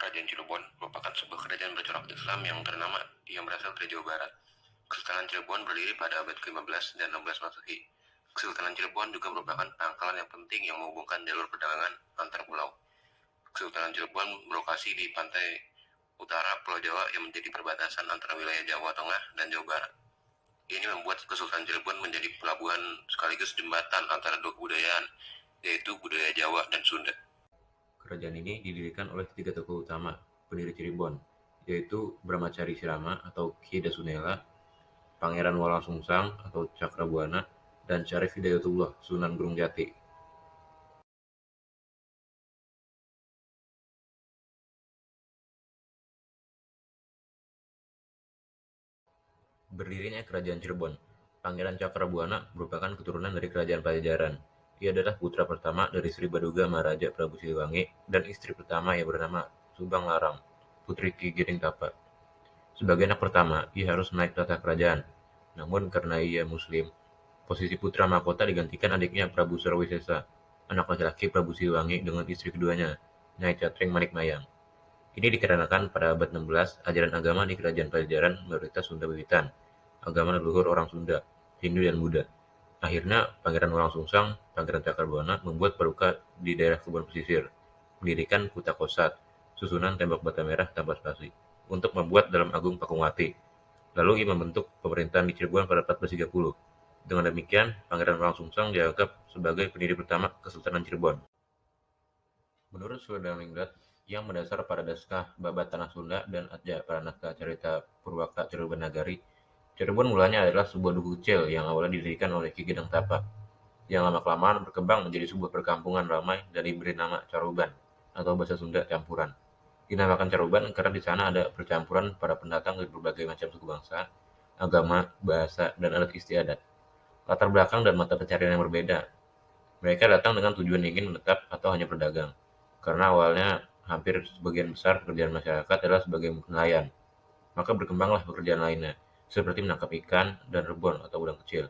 Kerajaan Cirebon merupakan sebuah kerajaan bercorak Islam yang ternama yang berasal dari Jawa Barat. Kesultanan Cirebon berdiri pada abad ke-15 dan 16 Masehi. Kesultanan Cirebon juga merupakan pangkalan yang penting yang menghubungkan jalur perdagangan antar pulau. Kesultanan Cirebon berlokasi di pantai utara Pulau Jawa yang menjadi perbatasan antara wilayah Jawa Tengah dan Jawa Barat. Ini membuat Kesultanan Cirebon menjadi pelabuhan sekaligus jembatan antara dua kebudayaan, yaitu budaya Jawa dan Sunda. Kerajaan ini didirikan oleh tiga tokoh utama pendiri Cirebon, yaitu Brahmacari Sirama atau Ki Dasunela, Pangeran Walangsungsang atau Cakrabuana, dan Syarif Hidayatullah Sunan Gunung Jati. Berdirinya Kerajaan Cirebon, Pangeran Cakrabuana merupakan keturunan dari Kerajaan Pajajaran. Ia adalah putra pertama dari Sri Baduga Maharaja Prabu Siliwangi dan istri pertama yang bernama Subang Larang, putri Ki Giring Tapa. Sebagai anak pertama, ia harus naik tahta kerajaan. Namun karena ia Muslim, posisi putra mahkota digantikan adiknya Prabu Surawisesa, anak laki-laki Prabu Siliwangi dengan istri keduanya, Nyai Catring Manikmayang. Ini dikarenakan pada abad 16, ajaran agama di Kerajaan Pajajaran mayoritas Sunda Wiwitan, agama leluhur orang Sunda, Hindu dan Buddha. Akhirnya, Pangeran Walangsungsang, Pangeran Cakrabuana membuat paduka di daerah kebun pesisir, mendirikan Kuta Kosat, susunan tembok bata merah tanpa spasi, untuk membuat Dalam Agung Pakungwati. Lalu ia membentuk pemerintahan di Cirebon pada 1430. Dengan demikian, Pangeran Walangsungsang dianggap sebagai pendiri pertama Kesultanan Cirebon. Menurut Sundalingdat, yang mendasar pada naskah Babat Tanah Sunda dan Atja pada naskah Carita Purwaka Cirebon Nagari, Cirebon mulanya adalah sebuah duku kecil yang awalnya didirikan oleh Ki Gedang Tapa, yang lama-kelamaan berkembang menjadi sebuah perkampungan ramai dan diberi nama Caruban, atau bahasa Sunda campuran. Dinamakan Caruban karena di sana ada percampuran para pendatang dari berbagai macam suku bangsa, agama, bahasa, dan adat istiadat. Latar belakang dan mata pencarian yang berbeda. Mereka datang dengan tujuan ingin menetap atau hanya berdagang, karena awalnya hampir sebagian besar pekerjaan masyarakat adalah sebagai nelayan. Maka berkembanglah pekerjaan lainnya, seperti menangkap ikan dan rebon atau udang kecil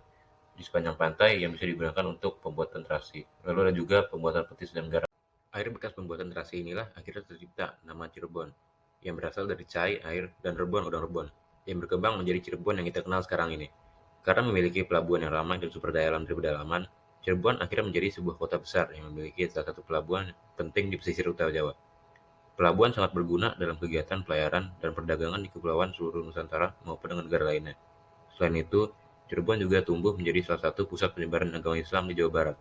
di sepanjang pantai yang bisa digunakan untuk pembuatan terasi. Lalu ada juga pembuatan petis dan garam. Air bekas pembuatan terasi inilah akhirnya tercipta nama Cirebon, yang berasal dari cai, air, dan rebon, udang rebon, yang berkembang menjadi Cirebon yang kita kenal sekarang ini. Karena memiliki pelabuhan yang ramai dan sumber daya alam dari pedalaman, Cirebon akhirnya menjadi sebuah kota besar yang memiliki salah satu pelabuhan penting di pesisir utara Jawa. Pelabuhan sangat berguna dalam kegiatan pelayaran dan perdagangan di kepulauan seluruh Nusantara maupun dengan negara lainnya. Selain itu, Cirebon juga tumbuh menjadi salah satu pusat penyebaran agama Islam di Jawa Barat.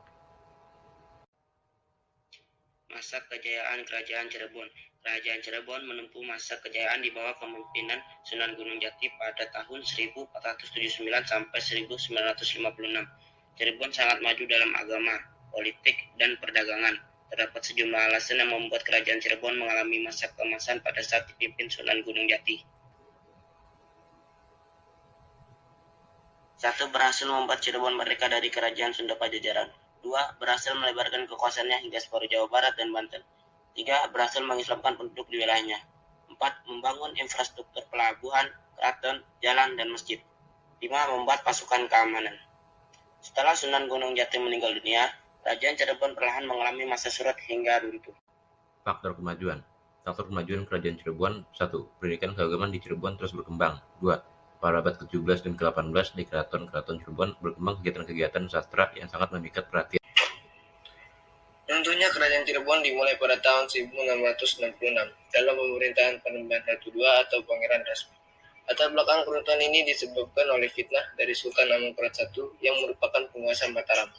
Masa kejayaan Kerajaan Cirebon. Kerajaan Cirebon menempuh masa kejayaan di bawah kepemimpinan Sunan Gunung Jati pada tahun 1479 sampai 1956. Cirebon sangat maju dalam agama, politik, dan perdagangan. Terdapat sejumlah alasan yang membuat Kerajaan Cirebon mengalami masa keemasan pada saat dipimpin Sunan Gunung Jati. 1. Berhasil membuat Cirebon merdeka dari Kerajaan Sunda Pajajaran. 2. Berhasil melebarkan kekuasaannya hingga separuh Jawa Barat dan Banten. 3. Berhasil mengislamkan penduduk di wilayahnya. 4. Membangun infrastruktur pelabuhan, keraton, jalan, dan masjid. 5. Membuat pasukan keamanan. Setelah Sunan Gunung Jati meninggal dunia, Kerajaan Cirebon perlahan mengalami masa surat hingga runtuh. Faktor kemajuan. Faktor kemajuan Kerajaan Cirebon. 1. Pendidikan keagamaan di Cirebon terus berkembang. 2. Pada abad ke-17 dan ke-18 di keraton Cirebon berkembang kegiatan-kegiatan sastra yang sangat memikat perhatian. Runtuhnya Kerajaan Cirebon dimulai pada tahun 1666 dalam pemerintahan Panembahan Ratu II atau Pangeran Rasmi. Latar belakang keruntuhan ini disebabkan oleh fitnah dari Sultan Amangkurat I yang merupakan penguasa Mataram.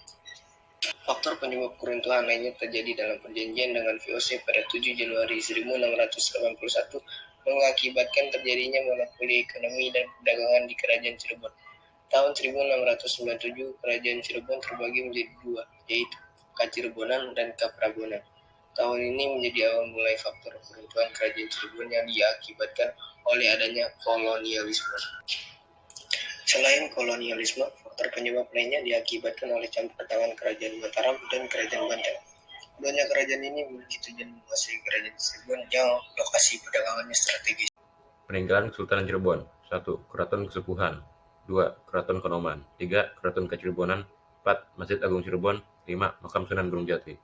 Faktor penyebab keruntuhan lainnya terjadi dalam perjanjian dengan VOC pada 7 Januari 1681 mengakibatkan terjadinya monopoli ekonomi dan perdagangan di Kerajaan Cirebon. Tahun 1697, Kerajaan Cirebon terbagi menjadi dua, yaitu Kacirebonan dan Kaprabonan. Tahun ini menjadi awal mulai faktor keruntuhan Kerajaan Cirebon yang diakibatkan oleh adanya kolonialisme. Selain kolonialisme, faktor penyebab lainnya diakibatkan oleh campur tangan Kerajaan Mataram dan Kerajaan Banten. Keduanya kerajaan ini memiliki tujuan menguasai Kerajaan Cirebon yang lokasi perdagangannya strategis. Peninggalan Kesultanan Cirebon. 1. Keraton Kesepuhan. 2. Keraton Kanoman. 3. Keraton Kacirebonan. 4. Masjid Agung Cirebon. 5. Makam Sunan Gunung Jati.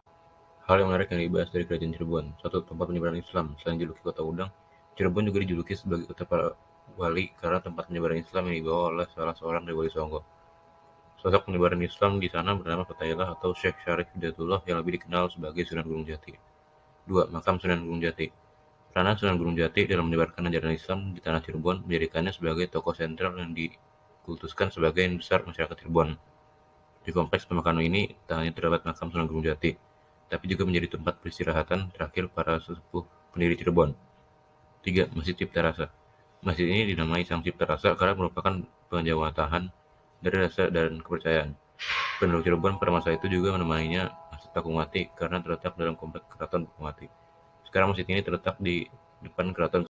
Hal yang menarik yang dibahas dari Kerajaan Cirebon. Satu, tempat penyebaran Islam. Selain dijuluki kota udang, Cirebon juga dijuluki sebagai kota para wali karena tempat penyebaran Islam yang dibawa oleh salah seorang dari Wali Songo. Sosok penyebaran Islam di sana bernama Fatailah atau Syekh Syarif Hidayatullah yang lebih dikenal sebagai Sunan Gunung Jati. 2. Makam Sunan Gunung Jati. Peranan Sunan Gunung Jati dalam menyebarkan ajaran Islam di tanah Cirebon menjadikannya sebagai tokoh sentral yang dikultuskan sebagian besar masyarakat Cirebon. Di kompleks pemakaman ini tak hanya terdapat makam Sunan Gunung Jati, tapi juga menjadi tempat peristirahatan terakhir para sesepuh pendiri Cirebon. 3. Masjid Cipta Rasa. Masjid ini dinamai Sang Cipta Rasa karena merupakan penjawatan dari rasa dan kepercayaan. Penduduk Cirebon pada masa itu juga menamainya Masjid Pakumati karena terletak dalam kompleks Keraton Pakumati. Sekarang masjid ini terletak di depan Keraton